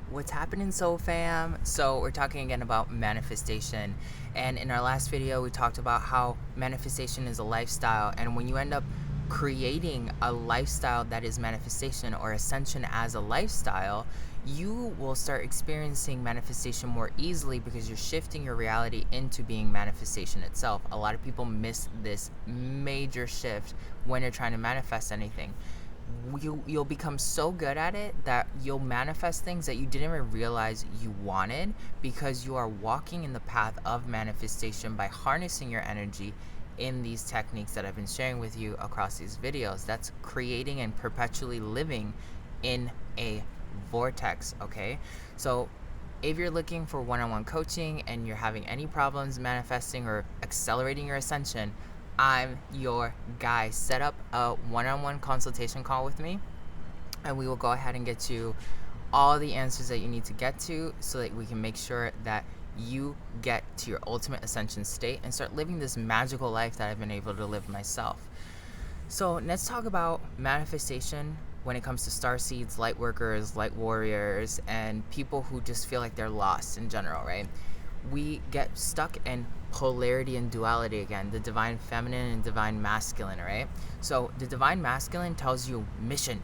What's happening, Soul Fam? So we're talking again about manifestation, and in our last video we talked about how manifestation is a lifestyle, and when you end up creating a lifestyle that is manifestation or ascension as a lifestyle, you will start experiencing manifestation more easily because you're shifting your reality into being manifestation itself. A lot of people miss this major shift when you're trying to manifest anything. You'll become so good at it that you'll manifest things that you didn't even realize you wanted, because you are walking in the path of manifestation by harnessing your energy in these techniques that I've been sharing with you across these videos. That's creating and perpetually living in a vortex. Okay, so if you're looking for one-on-one coaching and you're having any problems manifesting or accelerating your ascension, I'm your guy. Set up a one-on-one consultation call with me, and we will go ahead and get you all the answers that you need to get to so that we can make sure that you get to your ultimate ascension state and start living this magical life that I've been able to live myself. So let's talk about manifestation when it comes to star seeds, light workers, light warriors, and people who just feel like they're lost in general, right? We get stuck in polarity and duality again, the divine feminine and divine masculine, right? So the divine masculine tells you mission.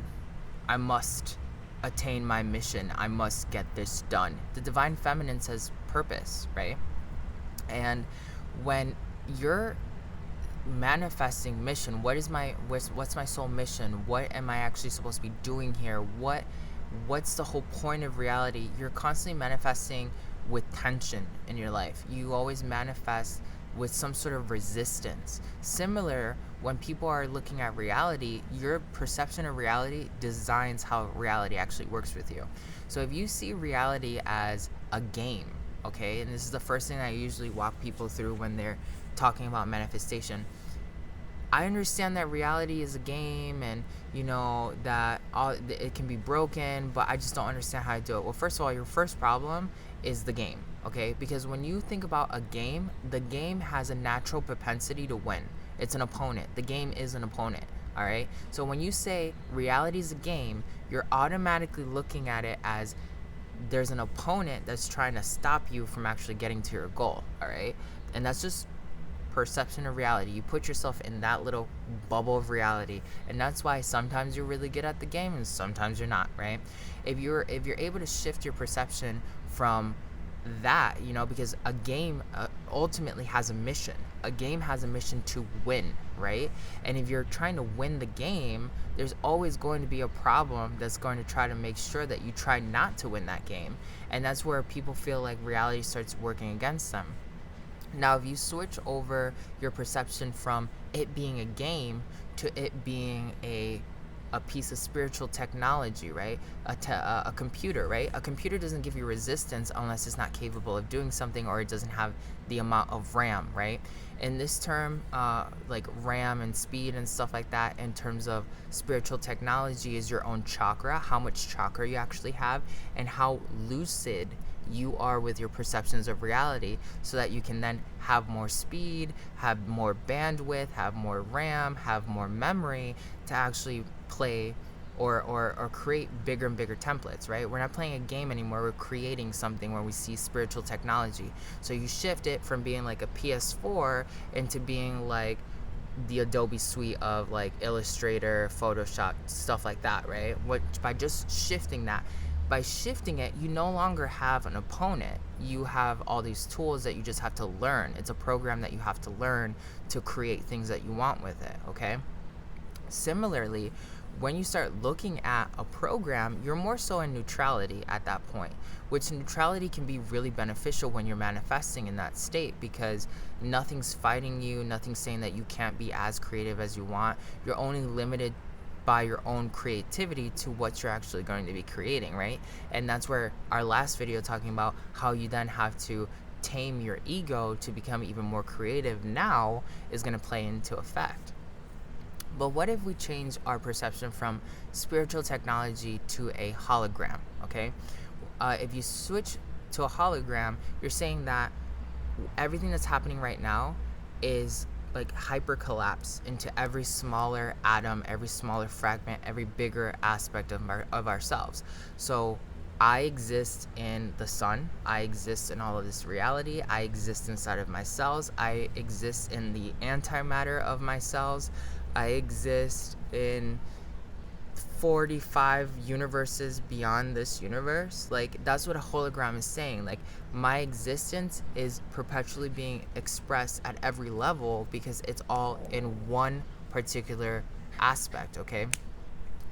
I must attain my mission. I must get this done. The divine feminine says purpose, right? And when you're manifesting mission, what's my soul mission? What am I actually supposed to be doing here? What's the whole point of reality? You're constantly manifesting with tension in your life. You always manifest with some sort of resistance. Similar, when people are looking at reality, your perception of reality designs how reality actually works with you. So if you see reality as a game, okay, and this is the first thing I usually walk people through when they're talking about manifestation. I understand that reality is a game, and that it can be broken, but I just don't understand how to do it. Well, first of all, your first problem is the game, okay? Because when you think about a game, the game has a natural propensity to win. It's an opponent. The game is an opponent, all right? So when you say reality is a game, you're automatically looking at it as there's an opponent that's trying to stop you from actually getting to your goal, all right? And that's just perception of reality. You put yourself in that little bubble of reality, and that's why sometimes you're really good at the game and sometimes you're not, right? If you're able to shift your perception from that, because a game ultimately has a mission. A game has a mission to win, right? And if you're trying to win the game, there's always going to be a problem that's going to try to make sure that you try not to win that game. And that's where people feel like reality starts working against them. Now, if you switch over your perception from it being a game to it being a piece of spiritual technology, right? A computer, right? A computer doesn't give you resistance unless it's not capable of doing something, or it doesn't have the amount of RAM, right? In this term, like RAM and speed and stuff like that, in terms of spiritual technology, is your own chakra, how much chakra you actually have, and how lucid you are with your perceptions of reality, so that you can then have more speed, have more bandwidth, have more RAM, have more memory to actually play or create bigger and bigger templates, right? We're not playing a game anymore. We're creating something where we see spiritual technology. So you shift it from being like a PS4 into being like the Adobe suite of like Illustrator, Photoshop, stuff like that, right? By just shifting that. By shifting it, you no longer have an opponent. You have all these tools that you just have to learn. It's a program that you have to learn to create things that you want with it, okay? Similarly, when you start looking at a program, you're more so in neutrality at that point, which neutrality can be really beneficial when you're manifesting in that state, because nothing's fighting you, nothing's saying that you can't be as creative as you want. You're only limited by your own creativity to what you're actually going to be creating, right? And that's where our last video talking about how you then have to tame your ego to become even more creative now is going to play into effect. But what if we change our perception from spiritual technology to a hologram, okay? If you switch to a hologram, you're saying that everything that's happening right now is like hyper collapse into every smaller atom, every smaller fragment, every bigger aspect of ourselves. So I exist in the sun. I exist in all of this reality. I exist inside of my cells. I exist in the antimatter of my cells. I exist in 45 universes beyond this universe. Like, that's what a hologram is saying. Like, my existence is perpetually being expressed at every level because it's all in one particular aspect, okay?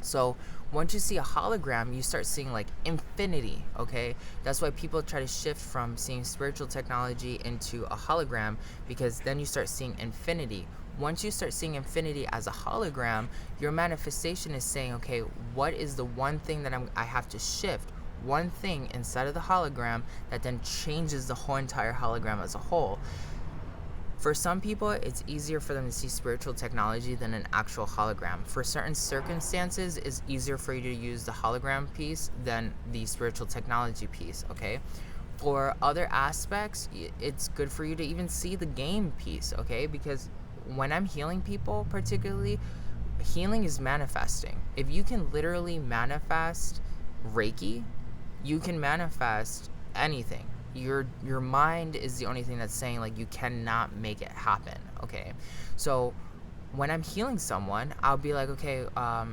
So once you see a hologram, you start seeing like infinity, okay? That's why people try to shift from seeing spiritual technology into a hologram, because then you start seeing infinity. Once you start seeing infinity as a hologram, your manifestation is saying, okay, what is the one thing that I have to shift? One thing inside of the hologram that then changes the whole entire hologram as a whole. For some people, it's easier for them to see spiritual technology than an actual hologram. For certain circumstances, it's easier for you to use the hologram piece than the spiritual technology piece, okay? For other aspects, it's good for you to even see the game piece, okay? Because when I'm healing people, particularly, healing is manifesting. If you can literally manifest Reiki, you can manifest anything. Your mind is the only thing that's saying like you cannot make it happen, okay? So when I'm healing someone, I'll be like, okay,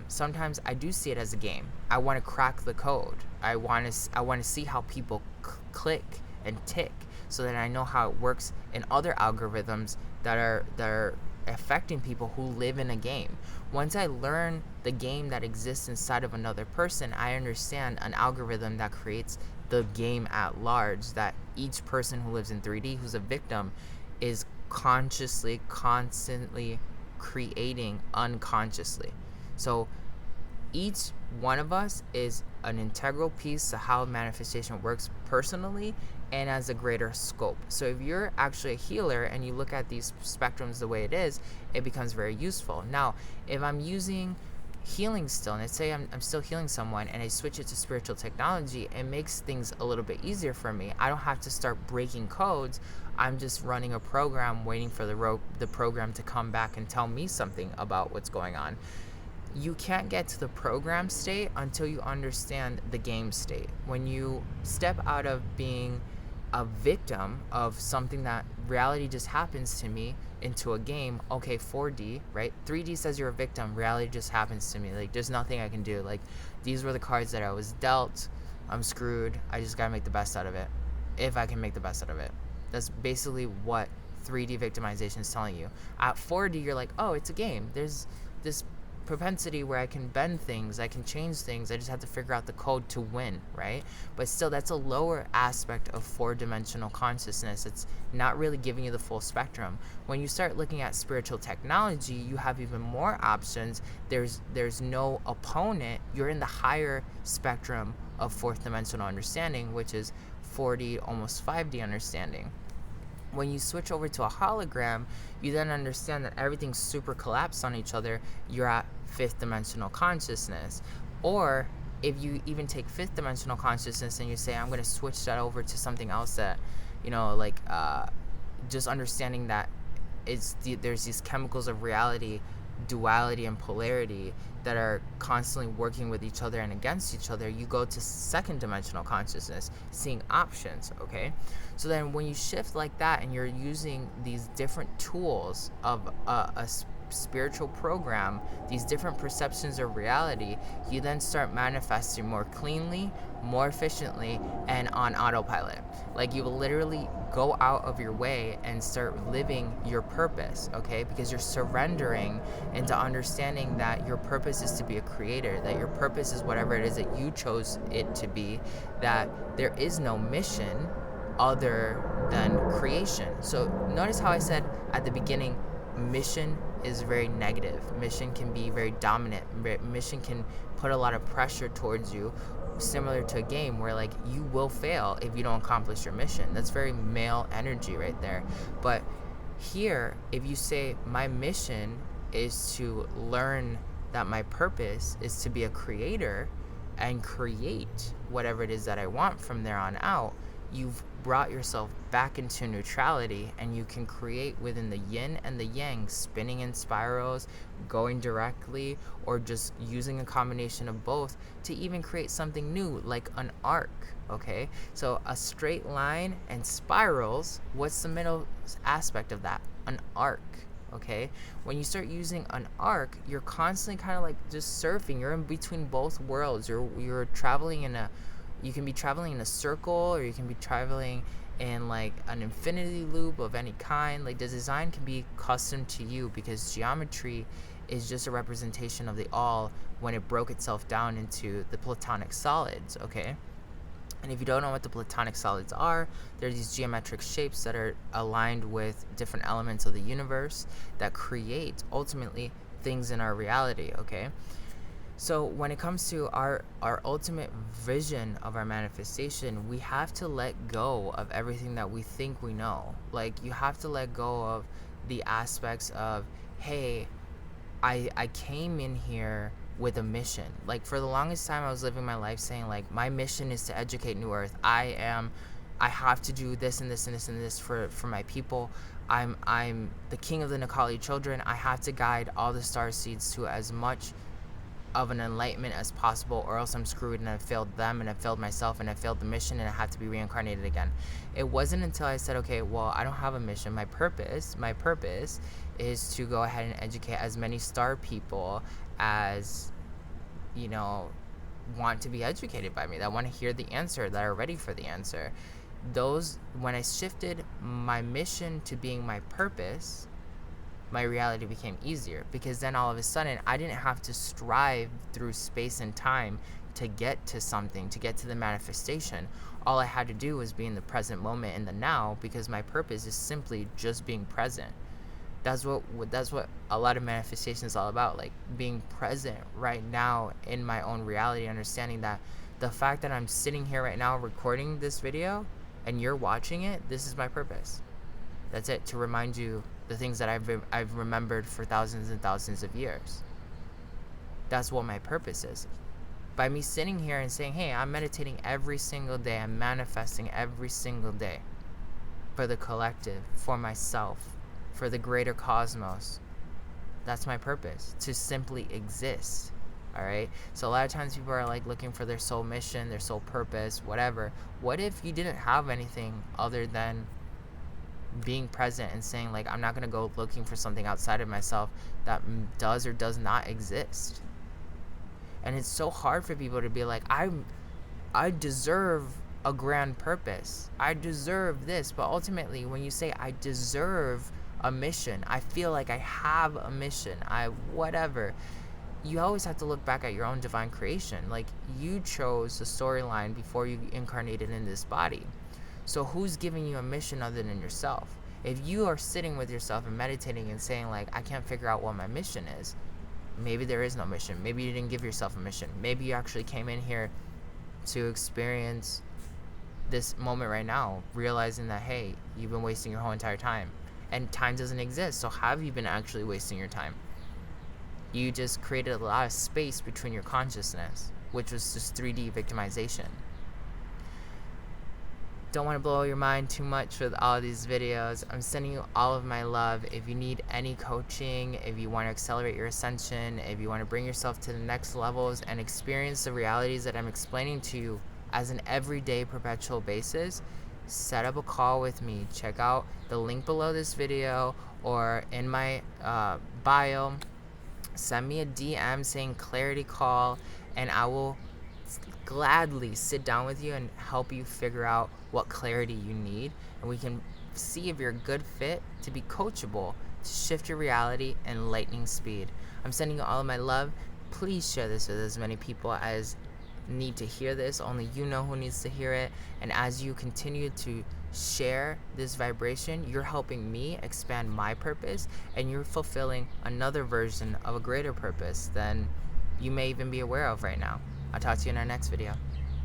sometimes I do see it as a game. I want to crack the code. I want to see how people click and tick, so that I know how it works in other algorithms that are affecting people who live in a game. Once I learn the game that exists inside of another person, I understand an algorithm that creates the game at large, that each person who lives in 3D, who's a victim, is consciously, constantly creating unconsciously. So each one of us is an integral piece to how manifestation works personally and as a greater scope. So if you're actually a healer and you look at these spectrums the way it is, it becomes very useful. Now, if I'm using healing still, and let's say I'm still healing someone and I switch it to spiritual technology, it makes things a little bit easier for me. I don't have to start breaking codes. I'm just running a program, waiting for the program to come back and tell me something about what's going on. You can't get to the program state until you understand the game state. When you step out of being a victim of something that reality just happens to me into a game, okay, 4D, right? 3D says you're a victim, reality just happens to me. Like, there's nothing I can do. Like, these were the cards that I was dealt. I'm screwed. I just gotta make the best out of it, if I can make the best out of it. That's basically what 3D victimization is telling you. At 4D, you're like, oh, it's a game. There's this propensity where I can bend things, I can change things, I just have to figure out the code to win, right? But still, that's a lower aspect of 4-dimensional consciousness. It's not really giving you the full spectrum. When you start looking at spiritual technology, you have even more options. There's no opponent. You're in the higher spectrum of 4th-dimensional understanding, which is 4D, almost 5D understanding. When you switch over to a hologram, you then understand that everything's super collapsed on each other. You're at 5th dimensional consciousness. Or if you even take 5th dimensional consciousness and you say, I'm going to switch that over to something else that, like just understanding that there's these chemicals of reality, duality and polarity, that are constantly working with each other and against each other, you go to 2nd dimensional consciousness, seeing options, okay? So then when you shift like that and you're using these different tools of a spiritual program, these different perceptions of reality, you then start manifesting more cleanly, more efficiently, and on autopilot. Like, you will literally go out of your way and start living your purpose, okay? Because you're surrendering into understanding that your purpose is to be a creator, that your purpose is whatever it is that you chose it to be, that there is no mission other than creation. So notice how I said at the beginning, mission is very negative. Mission can be very dominant. Mission can put a lot of pressure towards you, similar to a game where like you will fail if you don't accomplish your mission. That's very male energy right there. But here, if you say my mission is to learn that my purpose is to be a creator and create whatever it is that I want from there on out, you've brought yourself back into neutrality, and you can create within the yin and the yang, spinning in spirals, going directly, or just using a combination of both to even create something new like an arc. Okay, so a straight line and spirals, what's the middle aspect of that? An arc. Okay, when you start using an arc, you're constantly kind of like just surfing. You're in between both worlds. You're traveling in a, you can be traveling in a circle, or you can be traveling in like an infinity loop of any kind. Like, the design can be custom to you, because geometry is just a representation of the all when it broke itself down into the platonic solids. Okay, and if you don't know what the platonic solids are, they're these geometric shapes that are aligned with different elements of the universe that create, ultimately, things in our reality. Okay, so when it comes to our ultimate vision of our manifestation, we have to let go of everything that we think we know. Like, you have to let go of the aspects of, hey, I came in here with a mission. Like, for the longest time, I was living my life saying, like, my mission is to educate New Earth. I have to do this and this and this and this for my people. I'm the king of the Nikali children. I have to guide all the star seeds to as much of an enlightenment as possible, or else I'm screwed, and I've failed them, and I've failed myself, and I've failed the mission, and I have to be reincarnated again. It wasn't until I said, okay, well, I don't have a mission. My purpose is to go ahead and educate as many star people as, want to be educated by me, that want to hear the answer, that are ready for the answer. When I shifted my mission to being my purpose, my reality became easier, because then all of a sudden I didn't have to strive through space and time to get to something, to get to the manifestation. All I had to do was be in the present moment, in the now, because my purpose is simply just being present. That's what a lot of manifestation is all about, like being present right now in my own reality, understanding that the fact that I'm sitting here right now recording this video and you're watching it, this is my purpose. That's it, to remind you the things that I've remembered for thousands and thousands of years. That's what my purpose is. By me sitting here and saying, hey, I'm meditating every single day, I'm manifesting every single day for the collective, for myself, for the greater cosmos. That's my purpose, to simply exist. All right, so a lot of times people are like looking for their soul mission, their soul purpose, whatever. What if you didn't have anything other than being present and saying, like, I'm not going to go looking for something outside of myself that does or does not exist? And it's so hard for people to be like, I deserve a grand purpose, I deserve this. But ultimately, when you say I deserve a mission, I feel like I have a mission, whatever, you always have to look back at your own divine creation. Like, you chose the storyline before you incarnated in this body. So who's giving you a mission other than yourself? If you are sitting with yourself and meditating and saying, like, I can't figure out what my mission is, maybe there is no mission. Maybe you didn't give yourself a mission. Maybe you actually came in here to experience this moment right now, realizing that, hey, you've been wasting your whole entire time. And time doesn't exist, so have you been actually wasting your time? You just created a lot of space between your consciousness, which was just 3D victimization. Don't want to blow your mind too much with all of these videos. I'm sending you all of my love. If you need any coaching, if you want to accelerate your ascension, if you want to bring yourself to the next levels and experience the realities that I'm explaining to you as an everyday perpetual basis, set up a call with me. Check out the link below this video or in my bio. Send me a DM saying clarity call, and I will gladly sit down with you and help you figure out what clarity you need, and we can see if you're a good fit to be coachable, to shift your reality in lightning speed. I'm sending you all of my love. Please share this with as many people as need to hear this. Only you know who needs to hear it. And as you continue to share this vibration, you're helping me expand my purpose, and you're fulfilling another version of a greater purpose than you may even be aware of right now. I'll talk to you in our next video.